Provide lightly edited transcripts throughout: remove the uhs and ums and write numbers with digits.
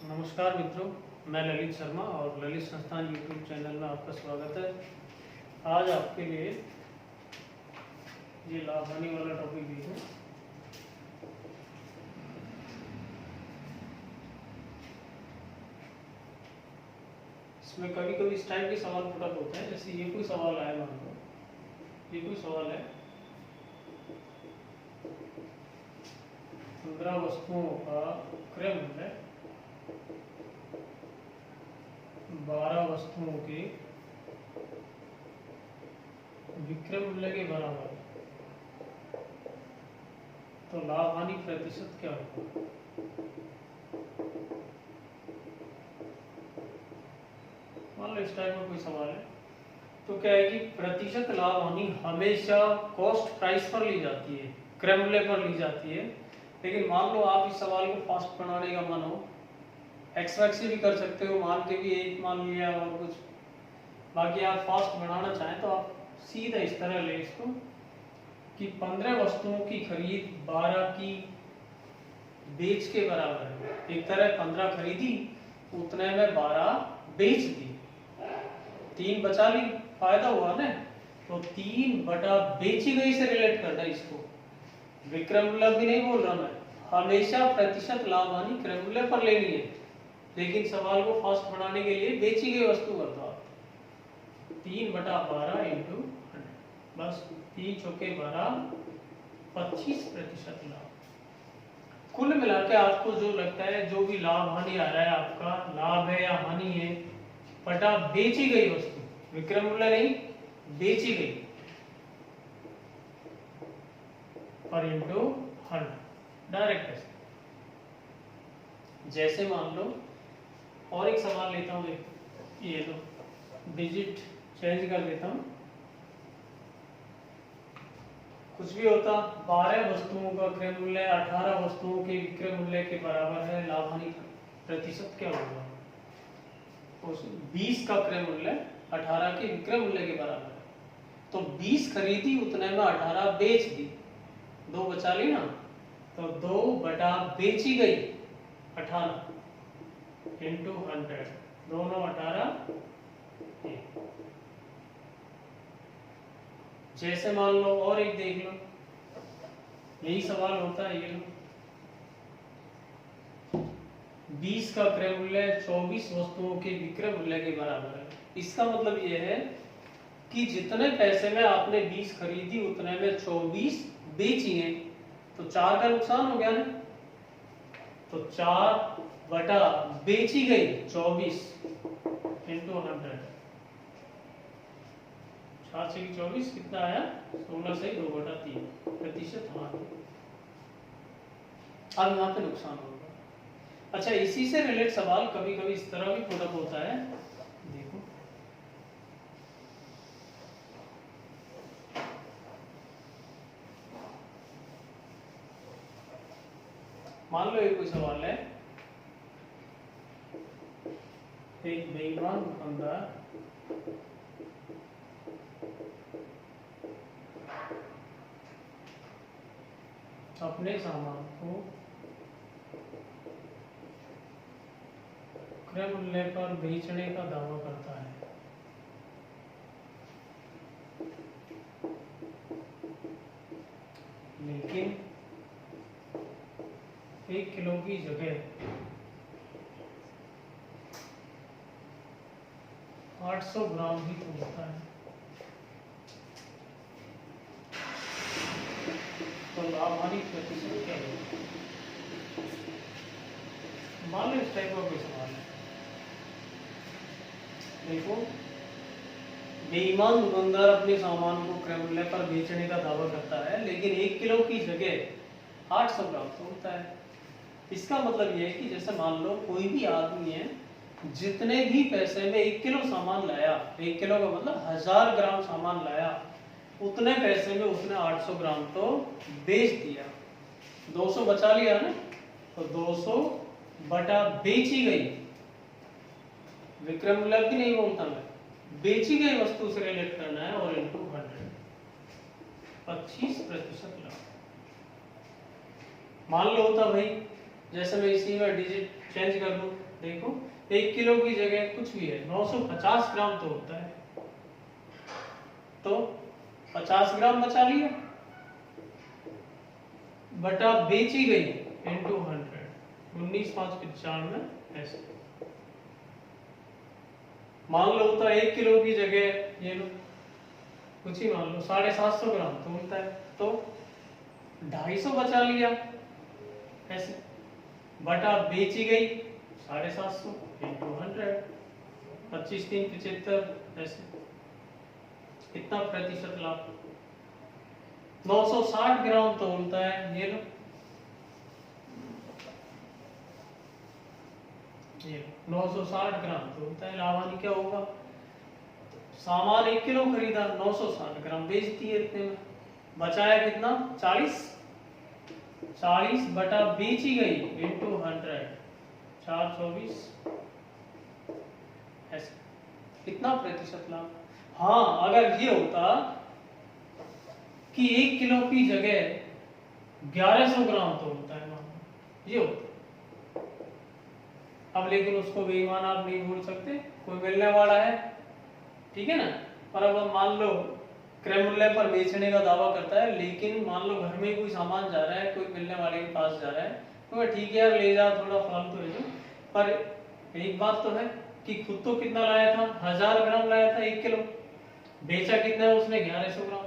नमस्कार मित्रों, मैं ललित शर्मा और ललित संस्थान यूट्यूब चैनल में आपका स्वागत है। आज आपके लिए ये लाभ हानि वाला टॉपिक भी है। इसमें कभी कभी इस टाइप के सवाल पुटअप होते हैं, जैसे ये कोई सवाल आया, मान लो ये कोई सवाल है, 15 वस्तुओं का क्रय मूल्य 12 वस्तुओं के विक्रय मूल्य के बराबर है, तो लाभ हानि प्रतिशत क्या होगा। मान लो इस टाइप का कोई सवाल है, तो क्या है कि प्रतिशत लाभ हानि हमेशा कॉस्ट प्राइस पर ली जाती है, क्रय मूल्य पर ली जाती है। लेकिन मान लो आप इस सवाल को फास्ट बनाने का मन हो, एक्सपेक्ट से भी कर सकते हो, मान के भी एक मान लिया और कुछ, बाकी आप फास्ट बनाना चाहें तो आप सीधा इस तरह ले इसको कि 15 वस्तुओं की खरीद 12 की बेच के बराबर है। एक तरह 15 खरीदी, उतने में 12 बेच दी, 3 बचा ली, फायदा हुआ ना। तो 3 बटा बेची गई से रिलेट करना है इसको, विक्रय मूल्य भी नहीं बोल रहा मैं, हमेशा प्रतिशत लाभ हानि क्रय मूल्य पर लेनी है। लेकिन सवाल को फास्ट बनाने के लिए बेची गई वस्तु कर दो आप, 3 बटा 12 इंटू 100, बस 3 चौके 12, 25% लाभ। कुल मिला के आपको जो लगता है, जो भी लाभ हानि आ रहा है, आपका लाभ है या हानि है, बटा बेची गई वस्तु, विक्रय मूल्य नहीं, बेची गई, पर इंटू 100, डायरेक्ट ऐसे। जैसे मान लो और एक सवाल लेता हूं, ये लो, डिजिट चेंज कर देता हूं, कुछ भी होता, 12 वस्तुओं का क्रय मूल्य 18 वस्तुओं के विक्रय मूल्य के बराबर है, लाभ हानि प्रतिशत क्या होगा। 20 का क्रय मूल्य 18 के विक्रय मूल्य के बराबर है, तो 20 खरीदी, उतने में 18 बेच दी, 2 बचा ली ना, तो 2 बटा बेची गई 18 इंटू 100, दोनों 18। जैसे मान लो और एक देख लो, यही सवाल होता है, ये लो, 20 का क्रय मूल्य 24 वस्तुओं के विक्रय मूल्य के बराबर है। इसका मतलब ये है कि जितने पैसे में आपने 20 खरीदी, उतने में 24 बेची है, तो 4 का नुकसान हो गया ना, तो 4 बटा बेची गई 24 इंटू 100, 4 से 24 कितना आया, 16 से 2 बटा 3 प्रतिशत हानि। अब यहाँ पे नुकसान होगा। अच्छा, इसी से रिलेट सवाल कभी कभी इस तरह भी पुटअप होता है, देखो, मान लो एक कोई सवाल है, एक बेईमान दुकानदार अपने सामान को क्रय मूल्य पर बेचने का दावा करता है, लेकिन 1 किलो की जगह 800 ग्राम ही तोलता है, तो लाभ हानि प्रतिशत क्या होगा। मान लो इस टाइप का कोई सवाल है, देखो, बेईमान दुकानदार अपने सामान को क्रय मूल्य पर बेचने का दावा करता है, लेकिन 1 किलो की जगह 800 ग्राम तोलता है। इसका मतलब यह है कि जैसे मान लो कोई भी आदमी है, जितने भी पैसे में 1 किलो सामान लाया, 1 किलो का मतलब 1000 ग्राम सामान लाया, उतने पैसे में उसने 800 ग्राम तो बेच दिया, 200 बचा लिया ना, तो 200 बटा बेची गई, विक्रय मूल्य भी नहीं बोलता मैं, बेची गई वस्तु से रिलेट करना है, और इंटू 100, 25% लाभ। मान लो होता भाई, जैसे मैं इसी में डिजिट चेंज कर दूं, देखो 1 किलो की जगह कुछ भी है 950 ग्राम तो होता है, तो 50 ग्राम बचा लिया बटा बेची गई इंटू 100, 19,595 ऐसे। मान लो होता है 1 किलो की जगह ये लो कुछ ही मान लो 750 ग्राम तो मिलता है, तो 250 बचा लिया ऐसे बटा बेची गई 750 इंटू 100, 25 3 75 ऐसे। कितना प्रतिशत लाभ? 960 ग्राम तो होता है, ये लो ये 960 ग्राम तो होता है। लाभ हानि क्या होगा? सामान 1 किलो खरीदा, 960 ग्राम बेच दिए इतने में, बचाया कितना? 40 बटा बेची गई इंटू 100, 424 ऐसे। कितना प्रतिशत लाभ? हाँ, अगर ये होता कि 1 किलो की जगह 1100 ग्राम तो होता है, मान ये होता। अब लेकिन उसको बेईमान आप नहीं बोल सकते, कोई मिलने वाला है, ठीक है ना। पर अब मान लो क्रय मूल्य पर बेचने का दावा करता है, लेकिन मान लो घर में कोई सामान जा रहा है, कोई मिलने वाले के पास जा रहा है, तो ठीक है यार ले जा, थोड़ा फालतू है जो। पर एक बात तो है कि खुद तो कितना लाया था? 1000 ग्राम लाया था 1 किलो, बेचा कितना है उसने? 1100 ग्राम।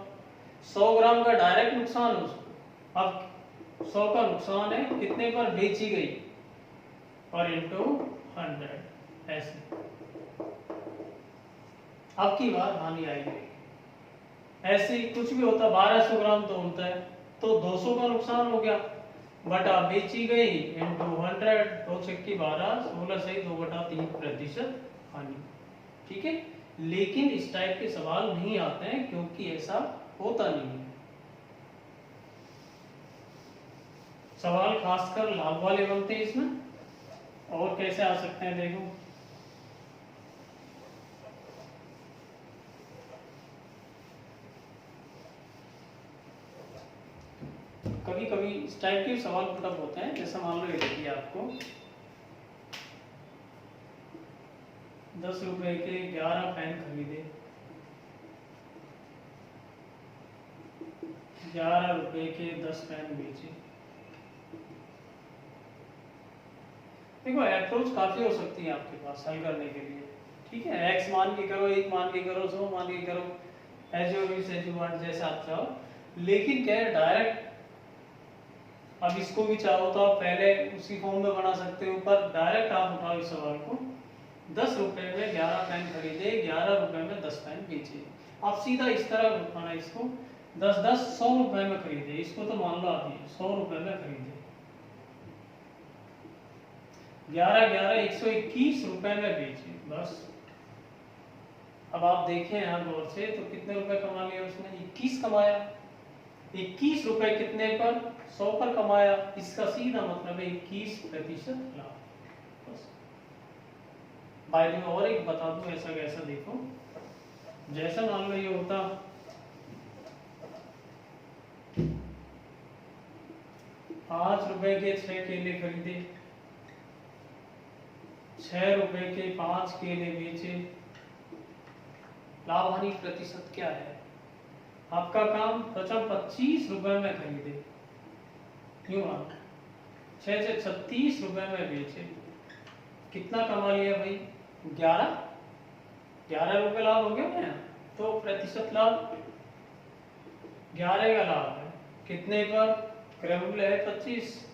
100 ग्राम का डायरेक्ट नुकसान है उसको। अब 100 का नुकसान है कितने पर? बेची गई और इंटू 100 ऐसे। अब की बार हानि आएगी। ऐसे कुछ भी होता 1200 ग्राम तो होता है, तो 200 का नुकसान हो गया बटा बेची गई इंटू 100, 2 छक्की 12, 16 से 2/3% हानि। ठीक है, लेकिन इस टाइप के सवाल नहीं आते हैं क्योंकि ऐसा होता नहीं है। सवाल खासकर लाभ वाले बनते हैं इसमें। और कैसे आ सकते हैं देखो, कभी कभी इस टाइप के सवाल पुटअप होते हैं। जैसा मान लो ये देखिए, आपको 10 रुपए के 11 पेन खरीदे, 11 रुपए के 10 पेन बेचे। देखो अप्रोच काफी हो सकती है आपके पास हल करने के लिए। ठीक है, x मान के करो, 1 मान के करो, 100 मान के करो, जैसे आप चाहो। लेकिन क्या है, डायरेक्ट अब इसको भी चाहो तो आप पहले उसी फॉर्म में बना सकते हो, पर डायरेक्ट आप उठाओ इस सवाल को। 10 रुपए में 11 पेन खरीदे, 11 रुपए में 10 पेन बेचे। आप सीधा इस तरह उठाना इसको, 10 10 100 रुपए में खरीदे, इसको तो मान लो आप 100 रुपए में खरीदे, 11 11 121 रुपए में बेचे, बस। अब आप देखें यहाँ गौर से, तो कितने रुपए कमा लिया उसने? 21 कमाया। 21 रुपए कितने पर? 100 पर कमाया। इसका सीधा मतलब है 21% लाभ, बस। बाय द वे और एक बता दूं, ऐसा कैसा देखो, जैसा मान लो ये होता 5 रुपए के 6 केले खरीदे, 6 रुपए के 5 केले बेचे, लाभ हानि प्रतिशत क्या है? आपका काम बचा 25 रुपए में खरीदे, क्यों मान 6 से 36 रुपए में बेचे, कितना कमा लिया भाई? 11 रुपए लाभ हो गया ना। तो प्रतिशत लाभ 11 का लाभ है, कितने पर? क्रय मूल्य है 25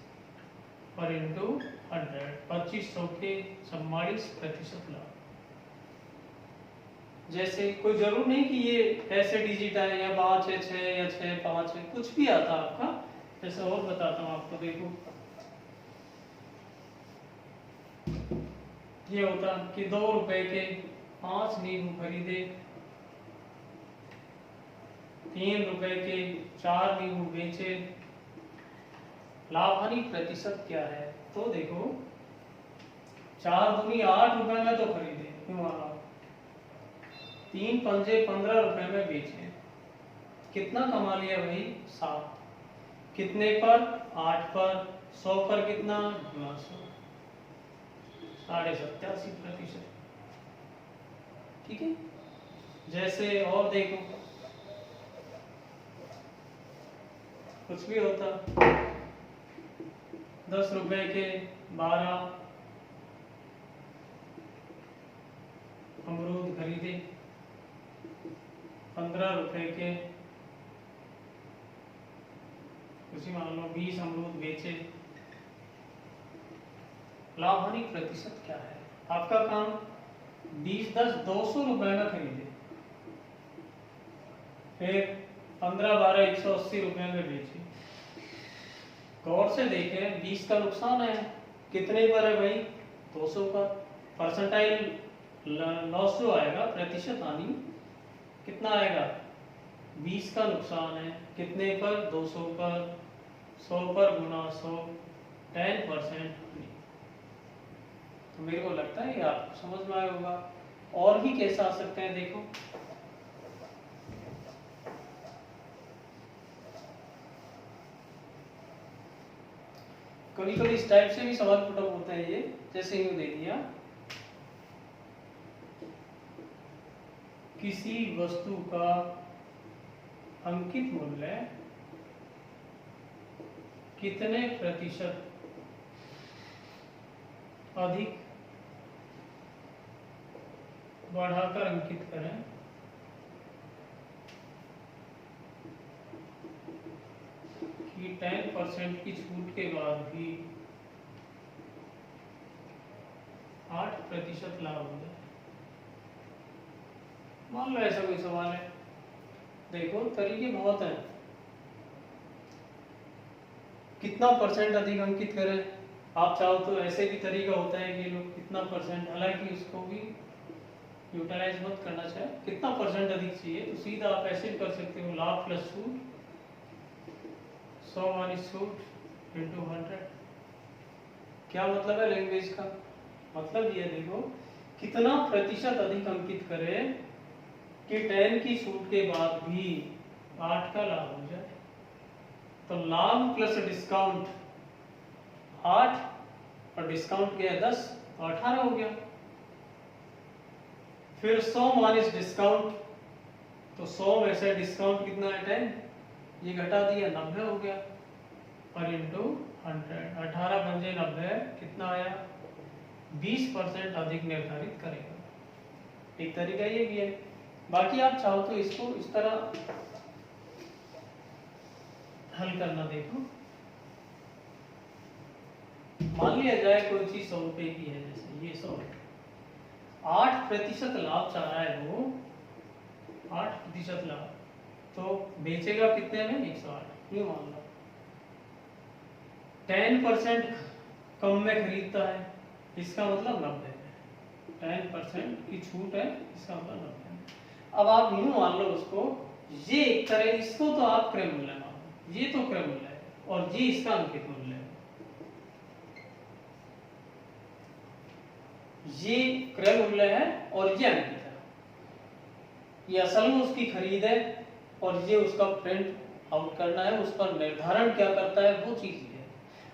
और इंटू 100, 2500 के 44% लाभ। जैसे कोई जरूर नहीं कि ये ऐसे डिजिट है या 5 है 6 या 6 5 है, कुछ भी आता आपका। जैसे और बताता हूँ आपको, देखो ये होता कि 2 रुपए के 5 नींबू खरीदे, 3 रुपए के 4 नींबू बेचे, लाभ हानि प्रतिशत क्या है? तो देखो 4 दूनी 8 रुपए में तो खरीदे, क्यों आ 3 पंजे 15 रुपए में बेचे, कितना कमा लिया भाई? 7। कितने पर? 8 पर। 100 पर कितना? 900। 87.5%। ठीक है, जैसे और देखो कुछ भी होता, 10 रुपए के 12 अमरूद खरीदे, 15 रुपए के उसी मान लो 20 अमरूद बेचे, लाभ हानि प्रतिशत क्या है? आपका काम 20 10 200 रुपए में खरीदे, फिर 15 12 180 रुपए में बेचे। गौर से देखें, 20 का नुकसान है, कितने पर है भाई? 200 पर। परसेंटाइल लॉस जो आएगा, प्रतिशत हानि कितना आएगा? 20 का नुकसान है, कितने पर? 200 पर। 100 पर गुना 100, 10%। तो मेरे को लगता है ये आपको समझ में आया होगा। और भी कैसे आ सकते हैं देखो, कभी कभी इस टाइप से भी सवाल पुटअप होता है ये, जैसे यूं दे दिया, किसी वस्तु का अंकित मूल्य कितने प्रतिशत अधिक बढ़ाकर अंकित करें कि 10% की छूट के बाद भी 8% लाभ हो जाए। मान लो ऐसा कोई सवाल है, देखो तरीके बहुत हैं, कितना परसेंट अधिक अंकित करें। आप चाहो तो ऐसे भी तरीका होता है कि लोग कितना परसेंट, हालांकि उसको भी यूटिलाइज मत करना चाहिए, कितना परसेंट अधिक चाहिए तो सीधा आप ऐसे कर सकते हो, लाभ प्लस छूट, 100 माइनस छूट इंटू 100। क्या मतलब है लैंग्वेज का? मतलब ये देखो, कितना प्रतिशत अधिक अंकित करें कि 10 की छूट के बाद भी 8 का लाभ हो जाए। तो लाभ प्लस डिस्काउंट 8 और डिस्काउंट क्या है 10, तो 18 हो गया। फिर 100 माइनस डिस्काउंट, तो 100 में से डिस्काउंट कितना है 10, ये घटा दिया 90 हो गया, और इंटू 100, 18 पंजे 90, कितना आया 20% अधिक निर्धारित करेगा। एक तरीका ये भी है। बाकी आप चाहो तो इसको इस तरह हल करना देखो, मान लिया जाए कोई चीज 100 रुपए की है, जैसे ये 100, 8% लाभ चाह रहा है वो, 8% लाभ, तो बेचेगा कितने में 108, ये मान लो। 10% कम में खरीदता है, इसका मतलब 90 है, 10% की छूट है, इसका मतलब 90 है। अब आप यूं मान लो उसको, ये एक तरह, इसको तो आप क्रय मूल्य मान लो, ये तो क्रय मूल्य है और ये इसका अंकित मूल्य है। ये क्रय मूल्य है और ये अंकित है, ये असल में उसकी खरीद है और ये उसका प्रिंट आउट करना है, उस पर निर्धारण क्या करता है वो चीज है।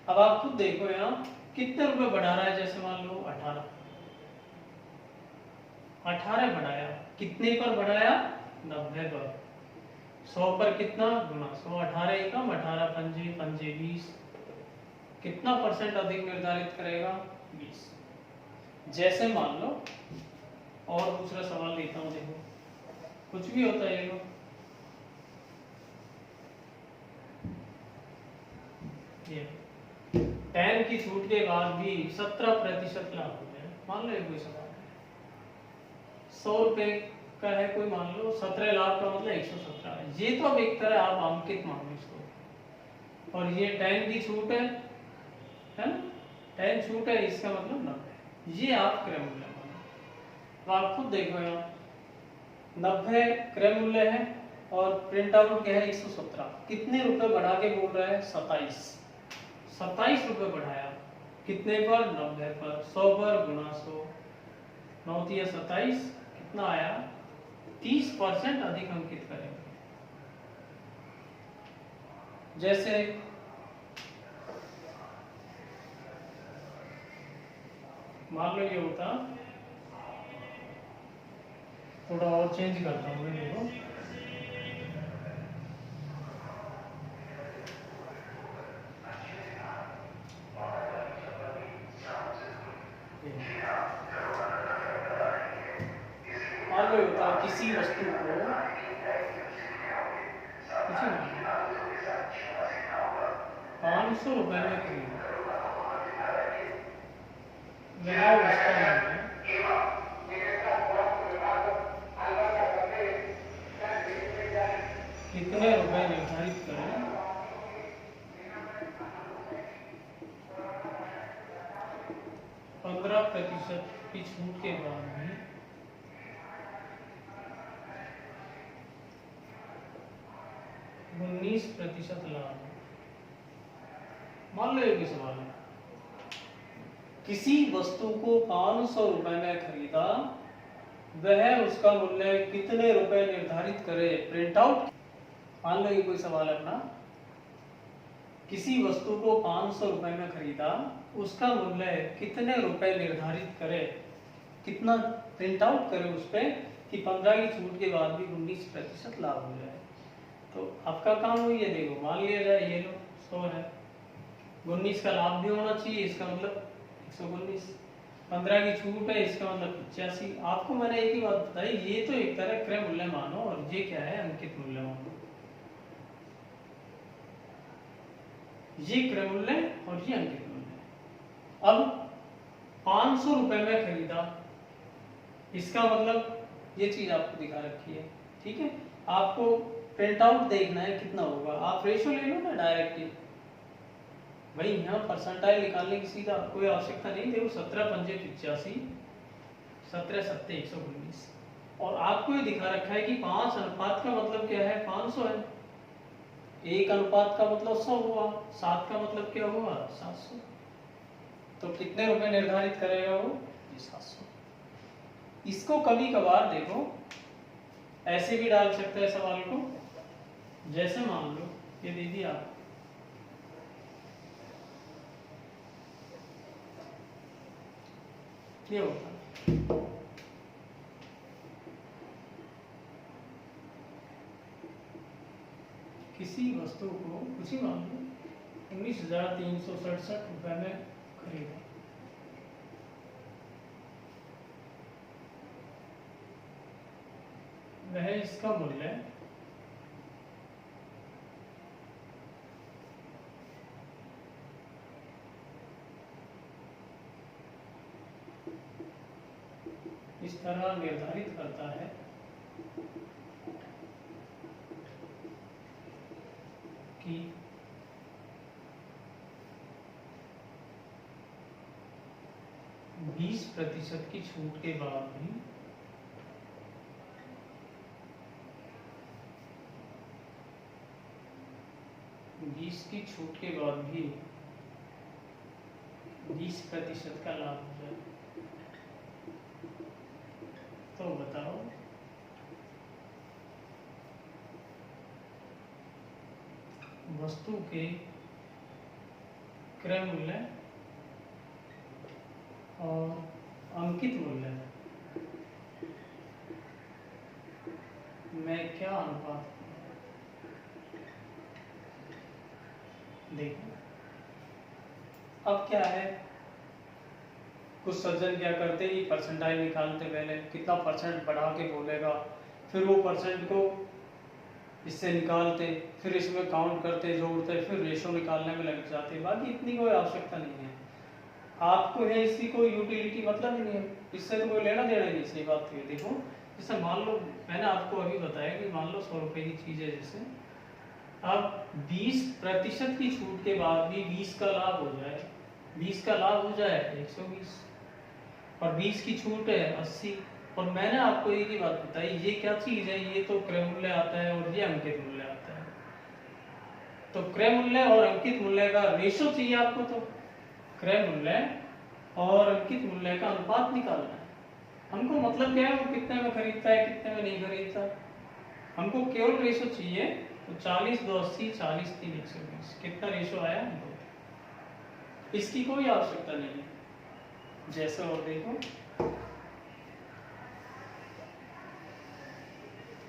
अब आप खुद देखो यहाँ कितने रुपए बढ़ा रहा है, जैसे मान लो 18 बढ़ाया, कितने पर बढ़ाया 90 पर, 100 पर कितना गुना 100, 18 एकम 18 पंजे पंजे 20, कितना परसेंट अधिक निर्धारित करेगा 20। जैसे मान लो और दूसरा सवाल लेता हूं, देखो कुछ भी होता है, ये 10 की छूट के बाद भी 17% लाभ हो जाए। मान लो कोई सवाल है 100 रुपए का है, कोई मान लो 17 लाख का मतलब 117 है, ये तो अब एक तरह आप अंकित मान लो इसको, और ये 10 की छूट है ना, 10 छूट है, इसका मतलब 90, ये आप क्रय मूल्य मानो। तो आप खुद देखो यहाँ 90 क्रय मूल्य है और प्रिंट आउट क्या है 117, कितने रुपए बढ़ा के बोल रहा है 27 रुपए बढ़ाया, कितने पर 90 पर, 100 पर गुना 100, 9 तिया 27, कितना आया 30% अधिक अंकित करेंगे। जैसे मान लो ये होता, थोड़ा और चेंज करता हूँ मैं, देखो मान लो ये होता किसी वस्तु को, किसी 500 रुपए में खरीदा, वह उसका मूल्य कितने रुपए निर्धारित करें, 15% की छूट के बाद भी 19% लाभ। मान लो एक सवाल है, किसी वस्तु को 500 रुपए में खरीदा, वह उसका मूल्य कितने रुपए निर्धारित करे, प्रिंट आउट। मान लो ये कोई सवाल है अपना, किसी वस्तु को 500 रुपए में खरीदा, उसका मूल्य कितने रुपए निर्धारित करे, कितना प्रिंट आउट करे उस पे कि 15 की छूट के बाद भी 19% लाभ हो जाए। तो आपका काम हो, ये देखो मान लिया जाए ये लो 100 है, 19 का लाभ भी होना चाहिए, इसका मतलब 119, 15 की छूट है, इसका मतलब 85। आपको मैंने एक ही बात बताई, ये तो एक तरह क्रय मूल्य मानो और ये क्या है, अंकित मूल्य मानो। ये क्रय मूल्य और ये अंकित मूल्य। अब 500 रुपए में खरीदा, इसका मतलब ये चीज आपको दिखा रखी है, ठीक है। आपको प्रिंट आउट देखना है कितना होगा, आप रेशो ले लो ना डायरेक्ट ही भाई, यहाँ परसेंटाइल निकालने की सीधा कोई आवश्यकता नहीं। देखो 17 पंजे 85, 17 सत्ते 119, और आपको ये दिखा रखा है कि 5 अनुपात का मतलब क्या है, 500 है, 1 अनुपात का मतलब 100 हुआ, 7 का मतलब क्या हुआ, 700। तो कितने रुपए निर्धारित करेगा वो, 700। इसको कभी कभार देखो ऐसे भी डाल सकते हैं सवाल को, जैसे मान लो ये दे दिया आप, ये होता किसी वस्तु को कुछ ही मान लो 19,367 रुपए में खरीदा, वह इसका मूल्य इस तरह निर्धारित करता है कि 20% की छूट के बाद भी 20 की छूट के बाद भी 20% का लाभ हो जाए। तो बताओ वस्तु के क्रय मूल्य और अंकित मूल्य में क्या अनुपात, देखो अब क्या है, कुछ सज्जन क्या करते हैं, परसेंटाइल निकालते, पहले कितना परसेंट बढ़ा के बोलेगा, फिर वो परसेंट को इससे निकालते, फिर इसमें काउंट करते, जोड़ते, फिर रेशो निकालने में लग जाते। बाकी इतनी कोई आवश्यकता नहीं है, आपको है इसकी कोई यूटिलिटी मतलब ही नहीं है, इससे तो कोई लेना देना नहीं। सही बात है, देखो जैसे मान लो मैंने आपको अभी बताया कि मान लो 100 रुपए की चीज़ है, जैसे अब 20% की छूट के बाद भी 20 का लाभ हो जाए, 20 का लाभ हो जाए 120, और 20 की छूट है 80। और मैंने आपको एक ही बात बताई, ये क्या चीज है, ये तो क्रय मूल्य आता है और ये अंकित मूल्य आता है। तो क्रय मूल्य और अंकित मूल्य का रेशो चाहिए आपको, तो क्रय मूल्य और अंकित मूल्य का अनुपात निकालना है। हमको मतलब क्या है, वो कितने में खरीदता है कितने में नहीं खरीदता, हमको केवल रेशो चाहिए। तो 40 2 80, 40 3 120, कितना रेशो आया, 2। इसकी कोई आवश्यकता नहीं है, जैसे और देखो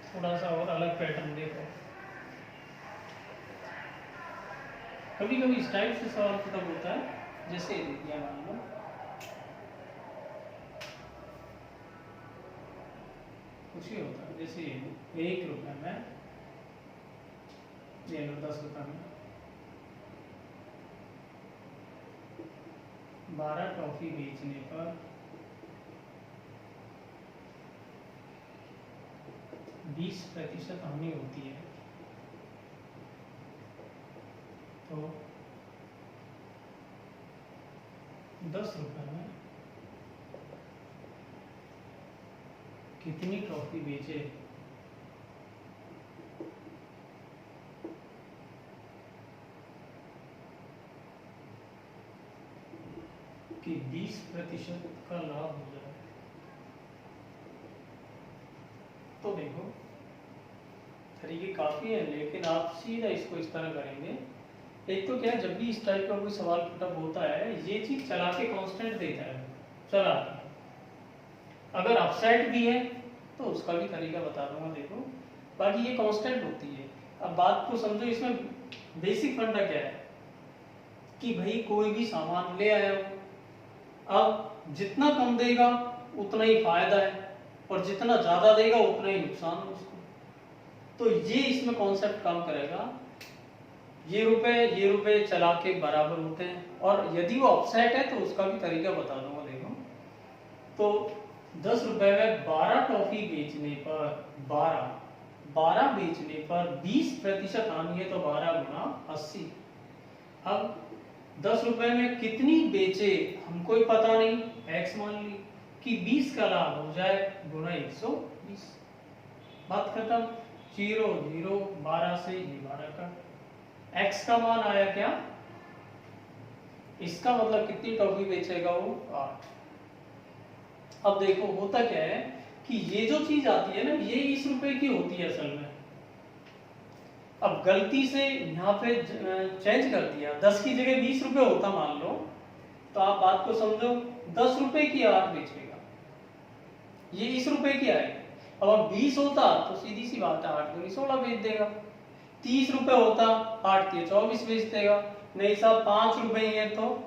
थोड़ा सा और अलग पैटर्न देखो, कभी कभी इस टाइप से सवाल खत्म होता है। जैसे ये दिया मान लो कुछ ही होता है, जैसे ये 1 रुपये में ये लो 10 रुपये में 12 टॉफी बेचने पर 20% हानि होती है, तो 10 रुपये में कितनी टॉफी बेचे? कि 20% का लाभ हो जाए। तो देखो तरीके काफी है, लेकिन आप सीधा इसको इस तरह करेंगे। एक तो क्या है, जब भी इस टाइप का कोई सवाल पुटअप होता है, ये चीज चला के कांस्टेंट देता है, चला के। अगर अपसाइड भी है तो उसका भी तरीका बता दूंगा, देखो। बाकी ये कांस्टेंट होती है। अब बात को समझो, इसमें बेसिक फंडा क्या है कि भाई कोई भी सामान ले आया हो, अब जितना कम देगा उतना ही फायदा है, और जितना ज्यादा देगा उतना ही नुकसान है उसको। तो ये इसमें कॉन्सेप्ट काम करेगा। ये रुपए चला के बराबर होते हैं, और यदि वो अपसेट है तो उसका भी तरीका बता दूंगा, देखो। तो 10 रुपए में 12 टॉफी बेचने पर 12 बेचने पर 20% हानि है, तो 12 गुना 80। अब 10 रुपए में कितनी बेचे हमको ही पता नहीं, x मान ली कि 20 का लाभ हो जाए गुना 120, बात खत्म। 0 0 12 से ये 12 का x का मान आया क्या, इसका मतलब कितनी टॉफी बेचेगा वो 8। अब देखो होता क्या है कि ये जो चीज आती है ना, ये इस रुपए की होती है असल में। अब गलती से यहाँ पे चेंज कर दिया, 10 की जगह 20 रुपए होता मान लो, तो आप बात को समझो, 10 रुपए की 8 बेचेगा, ये इस रुपए की आएगी। अब 20 होता तो सीधी सी बात है 8 दूनी 16 बेच देगा। 30 रुपए होता 8 के 24 बेच देगा। नहीं साहब 5 रुपए ही है, तो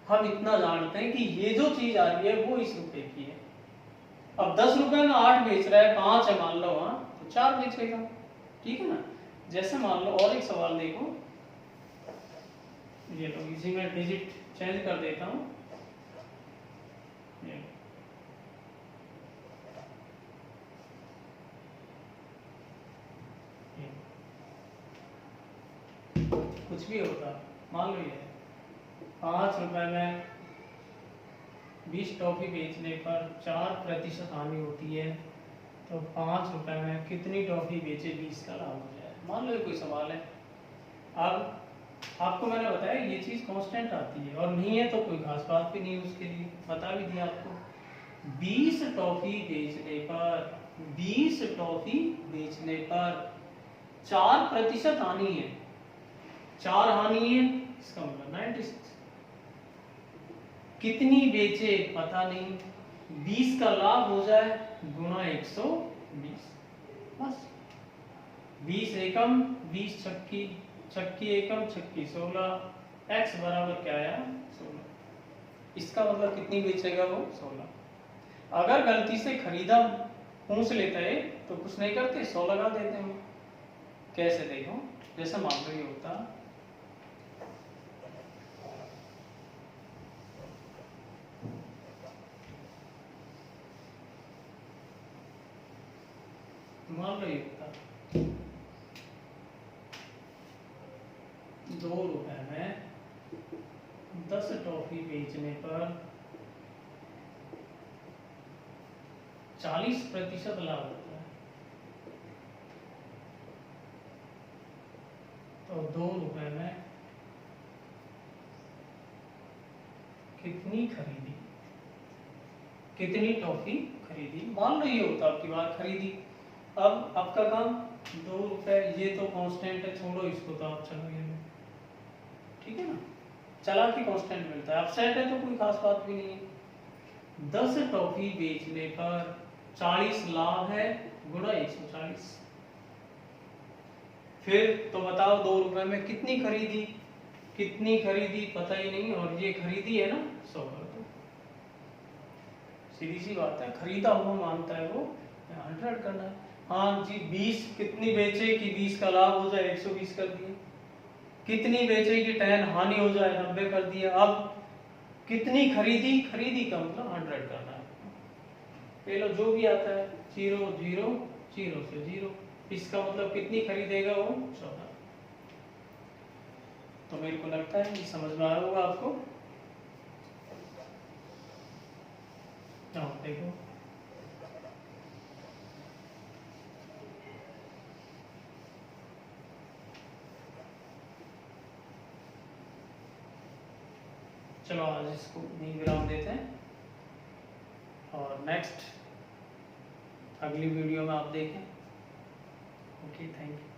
हम इतना जानते हैं कि ये जो चीज आ रही है वो इस रुपए की है। अब 10 रुपए में 8 बेच रहा है, 5 है मान लो, हाँ तो 4 बेचेगा, ठीक है ना। जैसे मान लो और एक सवाल देखो, ये लो इसी में डिजिट चेंज कर देता हूं, कुछ भी होता, मान लो ये 5 रुपए में 20 टॉफी बेचने पर 4% हानि होती है, तो 5 रुपए में कितनी टॉफी बेचे 20 का लाभ हो जाए। मान लो ये कोई सवाल है। अब आपको मैंने बताया ये चीज कांस्टेंट आती है, और नहीं है तो कोई खास बात भी नहीं है, उसके लिए बता भी दिया आपको। 20 टॉफी बेचने पर 20 टॉफी बेचने पर 4% हानि है, 4 हानि है, इसका मतलब 96। कितनी बेचे पता नहीं, 20 का लाभ हो जाए गुना 120, बस। 20 एकम 20 छक्की, छक्की एकम छक्की 16, x बराबर क्या आया 16। इसका मतलब कितनी बेचेगा वो 16। अगर गलती से खरीदा पूछ लेता है तो कुछ नहीं करते, 100 लगा देते हैं। कैसे देखो, जैसे मान लो ये होता, मान लो ये होता 2 रुपए में 10 टॉफी बेचने पर 40% लाभ होता है, तो 2 रुपए में कितनी खरीदी, कितनी टॉफी खरीदी। मान लो ये होता आपकी बात खरीदी। अब आपका काम 2 रुपए, ये तो कांस्टेंट है, छोड़ो इसको, तो आप चलो ये, ठीक है ना, चला के कांस्टेंट मिलता है। अपसेट है तो कोई खास बात भी नहीं है। 10 टॉफी बेचने पर 40 लाभ है गुणा 140। फिर तो बताओ 2 रुपए में कितनी खरीदी, कितनी खरीदी पता ही नहीं, और ये खरीदी है ना 100 कर दो। सीधी सी बात है, खरीदा हुआ मानता है वो, 100 करना है। हाँ जी 20 कितनी बेचे कि 20 का लाभ हो जाए, 120 कर दिया। कितनी बेचे कि 10 हानि हो जाए, 90 कर दिया। अब कितनी खरीदी, खरीदी का मतलब 100 करना है। पहले जो भी आता है 0 0 0 से 0, इसका मतलब कितनी खरीदेगा वो 14। तो मेरे को लगता है ये समझ में आया होगा आपको। देखो चलो आज इसको यहीं विराम देते हैं, और नेक्स्ट अगली वीडियो में आप देखें। Okay thank you.